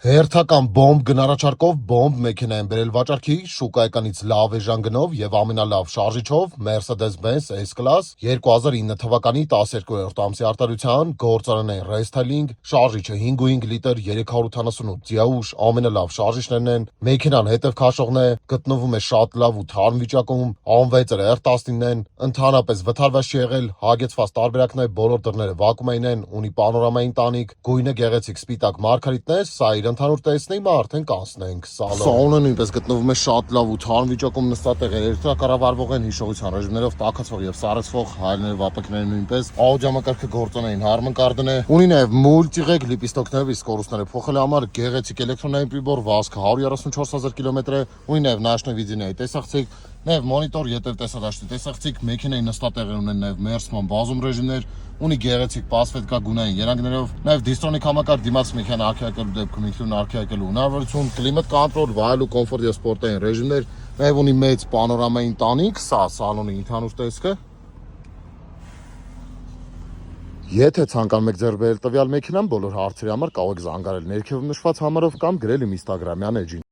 Հերթական բոմբ գնարաչարկով բոմբ մեքենա են բերել վաճառքի, շուկայականից լավ էժան գնով եւ ամենալավ շարժիչով Mercedes-Benz S-Class 2009 թվականի 12-րդ ամսի արտադրության գործարանային ռեսթայլինգ, շարժիչը 5.5 լիտր 388 դիաուշ ամենալավ շարժիչներն են, մեքենան հետև քաշողն է, գտնվում է շատ լավ ու թարմ վիճակում, անվեծր R19-ն են, ընդհանրապես վթարված չի եղել, հագեցված տարբերակն է, բոլոր դռները վակուումային են, ունի պանորամային տանիք, գույնը գեղեցիկ սպիտակ մարգարիտն է, սա իր ընդհանուր տեսնենք արդեն կանցնենք սալոնը նույնպես գտնվում է շատ լավ ու թարմ վիճակում նստատեղեր էլեկտրակառավարվող են հիշողության ռեժիմներով տաքացվող եւ սառեցվող հայերներ վապակները նույնպես աուդիոմակարգը գործոնային հարմն կարդն է ունի նաեւ մուլտիղեկ լիպիստոկներ իսկ կորուստները փոխելու համար գեղեցիկ էլեկտրոնային պրիբոր վազքը 144000 կիլոմետր է ունի նաեւ նաշնավիդեոյի տեսախցիկ նաեւ մոնիտոր ետև տեսադաշտի տեսախցիկ մեքենայի նստատեղեր ունեն նաեւ մերսման բազում ռեժիմներ ունի գեղեցիկ պասվետկա գունային երանգներով նաեւ դիստրոնիկ համակարգ դիմաց մեքենա արքայակելու դեպքում ինքնուրույն արքայակելու հնարավորություն կլիմատ կոնտրոլ վայելու կոմֆորտ եւ սպորտային ռեժիմներ նաեւ ունի մեծ պանորամային տանիք սա սալոնի ընդհանուր տեսքը Եթե ցանկանում եք ձեռք բերել տվյալ մեքենան բոլոր հարցերի համար կարող եք զանգահարել ներքևում նշված համարով կամ գրել իմ Instagram-յան էջին